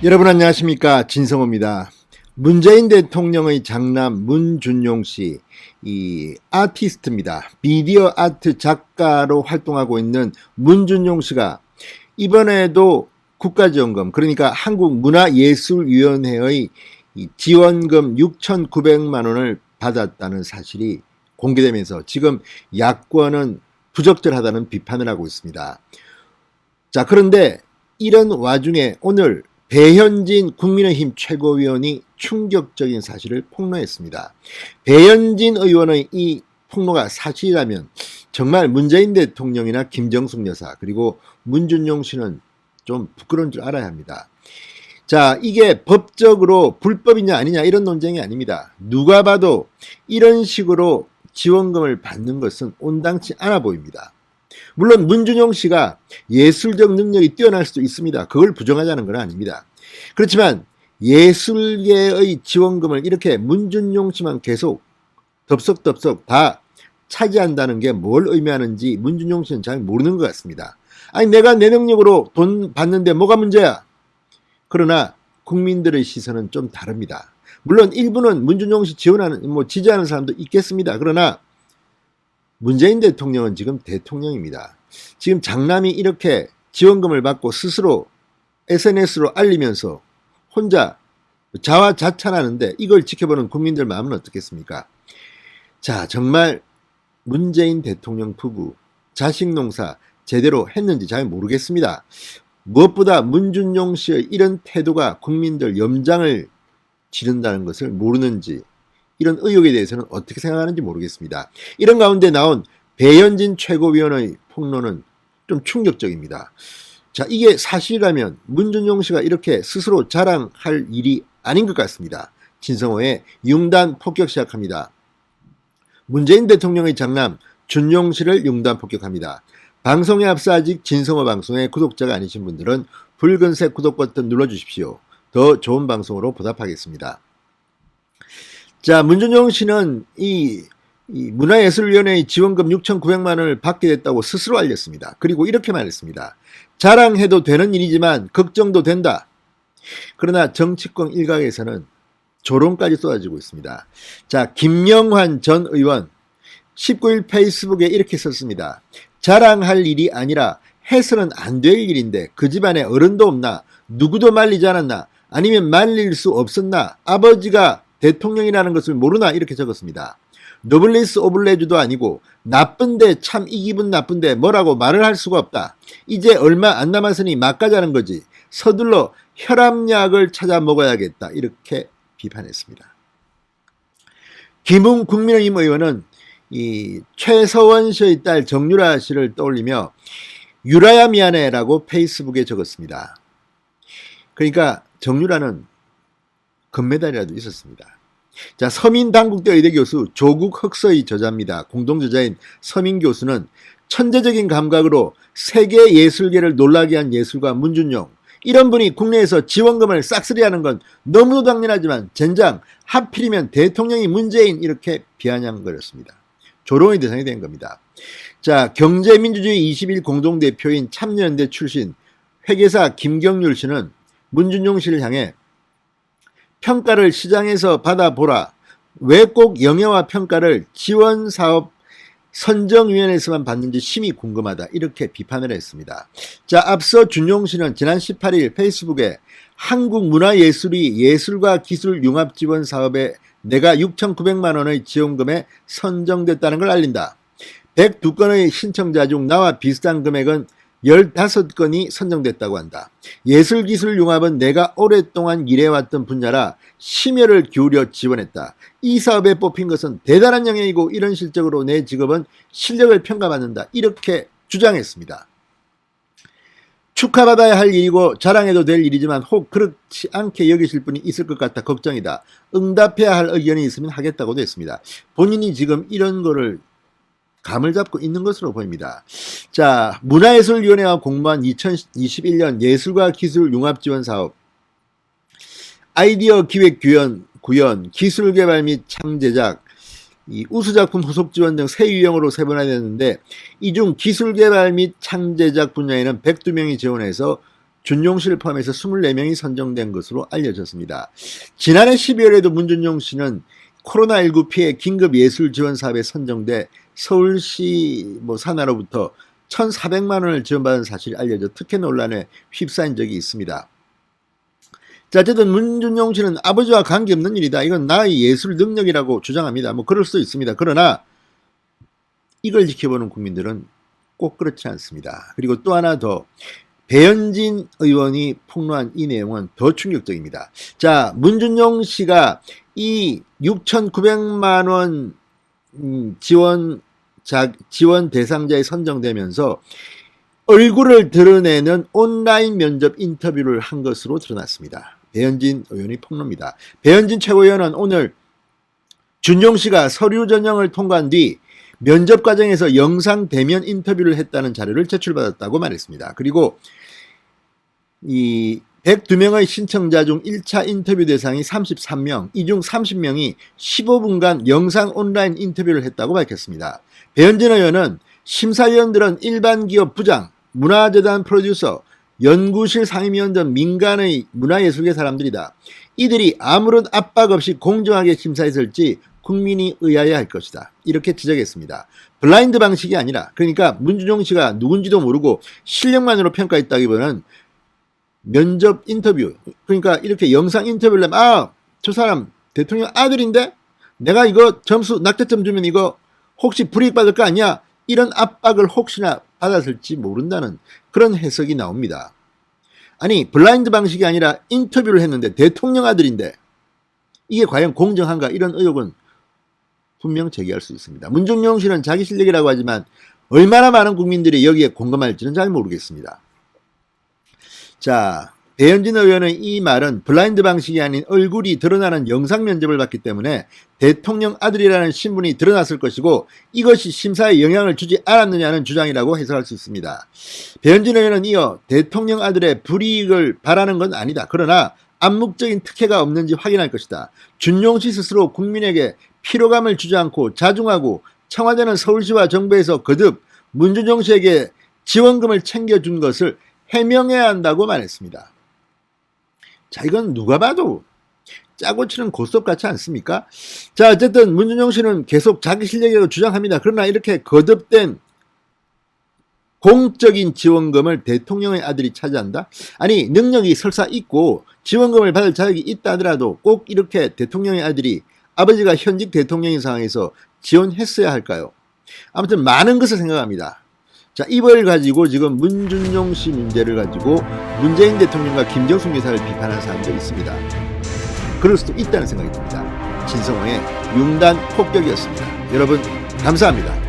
여러분 안녕하십니까, 진성호입니다. 문재인 대통령의 장남 문준용 씨, 이 아티스트입니다. 미디어 아트 작가로 활동하고 있는 문준용 씨가 이번에도 국가지원금, 그러니까 한국문화예술위원회의 이 지원금 6,900만 원을 받았다는 사실이 공개되면서 지금 야권은 부적절하다는 비판을 하고 있습니다. 자, 그런데 이런 와중에 오늘 배현진 국민의힘 최고위원이 충격적인 사실을 폭로했습니다. 배현진 의원의 이 폭로가 사실이라면 정말 문재인 대통령이나 김정숙 여사 그리고 문준용 씨는 좀 부끄러운 줄 알아야 합니다. 자, 이게 법적으로 불법이냐 아니냐 이런 논쟁이 아닙니다. 누가 봐도 이런 식으로 지원금을 받는 것은 온당치 않아 보입니다. 물론 문준용 씨가 예술적 능력이 뛰어날 수도 있습니다. 그걸 부정하자는 건 아닙니다. 그렇지만 예술계의 지원금을 이렇게 문준용 씨만 계속 덥석덥석 다 차지한다는 게 뭘 의미하는지 문준용 씨는 잘 모르는 것 같습니다. 아니, 내가 내 능력으로 돈 받는데 뭐가 문제야? 그러나 국민들의 시선은 좀 다릅니다. 물론 일부는 문준용 씨 지원하는, 지지하는 사람도 있겠습니다. 그러나 문재인 대통령은 지금 대통령입니다. 지금 장남이 이렇게 지원금을 받고 스스로 SNS로 알리면서 혼자 자화자찬하는데 이걸 지켜보는 국민들 마음은 어떻겠습니까? 자, 정말 문재인 대통령 부부 자식 농사 제대로 했는지 잘 모르겠습니다. 무엇보다 문준용 씨의 이런 태도가 국민들 염장을 지른다는 것을 모르는지, 이런 의혹에 대해서는 어떻게 생각하는지 모르겠습니다. 이런 가운데 나온 배현진 최고위원의 폭로는 좀 충격적입니다. 자, 이게 사실이라면 문준용 씨가 이렇게 스스로 자랑할 일이 아닌 것 같습니다. 진성호의 융단 폭격 시작합니다. 문재인 대통령의 장남 준용 씨를 융단 폭격합니다. 방송에 앞서 아직 진성호 방송의 구독자가 아니신 분들은 붉은색 구독 버튼 눌러주십시오. 더 좋은 방송으로 보답하겠습니다. 자, 문준용 씨는 이 문화예술위원회의 지원금 6,900만 원을 받게 됐다고 스스로 알렸습니다. 그리고 이렇게 말했습니다. 자랑해도 되는 일이지만 걱정도 된다. 그러나 정치권 일각에서는 조롱까지 쏟아지고 있습니다. 자, 김영환 전 의원 19일 페이스북에 이렇게 썼습니다. 자랑할 일이 아니라 해서는 안 될 일인데 그 집안에 어른도 없나? 누구도 말리지 않았나? 아니면 말릴 수 없었나? 아버지가 대통령이라는 것을 모르나? 이렇게 적었습니다. 노블리스 오블레주도 아니고 나쁜데, 참 이 기분 나쁜데 뭐라고 말을 할 수가 없다. 이제 얼마 안 남았으니 막가자는 거지. 서둘러 혈압약을 찾아 먹어야겠다. 이렇게 비판했습니다. 김웅 국민의힘 의원은 이 최서원 씨의 딸 정유라 씨를 떠올리며 유라야 미안해라고 페이스북에 적었습니다. 그러니까 정유라는 금메달이라도 있었습니다. 자, 서민당국대 의대 교수 조국 흑서의 저자입니다. 공동저자인 서민 교수는 천재적인 감각으로 세계 예술계를 놀라게 한 예술가 문준용, 이런 분이 국내에서 지원금을 싹쓸이하는 건 너무도 당연하지만 젠장 하필이면 대통령이 문재인, 이렇게 비아냥거렸습니다. 조롱의 대상이 된 겁니다. 자, 경제민주주의 21 공동대표인 참여연대 출신 회계사 김경률 씨는 문준용 씨를 향해 평가를 시장에서 받아보라. 왜 꼭 영예와 평가를 지원사업 선정위원회에서만 받는지 심히 궁금하다. 이렇게 비판을 했습니다. 자, 앞서 준용 씨는 지난 18일 페이스북에 한국문화예술이 예술과 기술 융합 지원 사업에 내가 6,900만 원의 지원금에 선정됐다는 걸 알린다. 102건의 신청자 중 나와 비슷한 금액은 15건이 선정됐다고 한다. 예술기술융합은 내가 오랫동안 일해왔던 분야라 심혈을 기울여 지원했다. 이 사업에 뽑힌 것은 대단한 영예이고 이런 실적으로 내 직업은 실력을 평가받는다. 이렇게 주장했습니다. 축하받아야 할 일이고 자랑해도 될 일이지만 혹 그렇지 않게 여기실 분이 있을 것 같아 걱정이다. 응답해야 할 의견이 있으면 하겠다고도 했습니다. 본인이 지금 이런 거를 감을 잡고 있는 것으로 보입니다. 자, 문화예술위원회가 공모한 2021년 예술과 기술 융합지원사업 아이디어 기획 구현, 기술개발 및 창제작, 이 우수작품 후속 지원 등 새 유형으로 세분화됐는데 이 중 기술개발 및 창제작 분야에는 102명이 지원해서 준용 씨를 포함해서 24명이 선정된 것으로 알려졌습니다. 지난해 12월에도 문준용 씨는 코로나19 피해 긴급 예술 지원 사업에 선정돼 서울시 산하로부터 1,400만 원을 지원받은 사실이 알려져 특혜 논란에 휩싸인 적이 있습니다. 자, 어쨌든 문준용 씨는 아버지와 관계없는 일이다. 이건 나의 예술 능력이라고 주장합니다. 그럴 수도 있습니다. 그러나 이걸 지켜보는 국민들은 꼭 그렇지 않습니다. 그리고 또 하나 더, 배현진 의원이 폭로한 이 내용은 더 충격적입니다. 자, 문준용 씨가 이 6,900만 원 지원 대상자에 선정되면서 얼굴을 드러내는 온라인 면접 인터뷰를 한 것으로 드러났습니다. 배현진 의원이 폭로입니다. 배현진 최고위원은 오늘 준용 씨가 서류 전형을 통과한 뒤 면접 과정에서 영상 대면 인터뷰를 했다는 자료를 제출받았다고 말했습니다. 그리고 이 102명의 신청자 중 1차 인터뷰 대상이 33명, 이 중 30명이 15분간 영상 온라인 인터뷰를 했다고 밝혔습니다. 배현진 의원은 심사위원들은 일반 기업 부장, 문화재단 프로듀서, 연구실 상임위원 등 민간의 문화예술계 사람들이다. 이들이 아무런 압박 없이 공정하게 심사했을지 국민이 의아해 할 것이다. 이렇게 지적했습니다. 블라인드 방식이 아니라, 그러니까 문준용 씨가 누군지도 모르고 실력만으로 평가했다기보다는 면접 인터뷰, 그러니까 이렇게 영상 인터뷰를 하면 저 사람 대통령 아들인데 내가 이거 점수 낙제점 주면 이거 혹시 불이익 받을 거 아니야? 이런 압박을 혹시나 받았을지 모른다는 그런 해석이 나옵니다. 아니, 블라인드 방식이 아니라 인터뷰를 했는데 대통령 아들인데 이게 과연 공정한가? 이런 의혹은 분명 제기할 수 있습니다. 문준용 씨는 자기 실력이라고 하지만 얼마나 많은 국민들이 여기에 공감할지는 잘 모르겠습니다. 자, 배현진 의원의 이 말은 블라인드 방식이 아닌 얼굴이 드러나는 영상 면접을 받기 때문에 대통령 아들이라는 신분이 드러났을 것이고 이것이 심사에 영향을 주지 않았느냐는 주장이라고 해석할 수 있습니다. 배현진 의원은 이어 대통령 아들의 불이익을 바라는 건 아니다. 그러나 암묵적인 특혜가 없는지 확인할 것이다. 준용 씨 스스로 국민에게 피로감을 주지 않고 자중하고 청와대는 서울시와 정부에서 거듭 문준용 씨에게 지원금을 챙겨준 것을 해명해야 한다고 말했습니다. 자, 이건 누가 봐도 짜고 치는 고스톱 같지 않습니까? 자, 어쨌든 문준용 씨는 계속 자기 실력이라고 주장합니다. 그러나 이렇게 거듭된 공적인 지원금을 대통령의 아들이 차지한다? 아니, 능력이 설사 있고 지원금을 받을 자격이 있다 하더라도 꼭 이렇게 대통령의 아들이 아버지가 현직 대통령인 상황에서 지원했어야 할까요? 아무튼 많은 것을 생각합니다. 자, 이걸 가지고 지금 문준용 씨 문제를 가지고 문재인 대통령과 김정숙 여사를 비판하는 사람도 있습니다. 그럴 수도 있다는 생각이 듭니다. 진성호의 융단 폭격이었습니다. 여러분 감사합니다.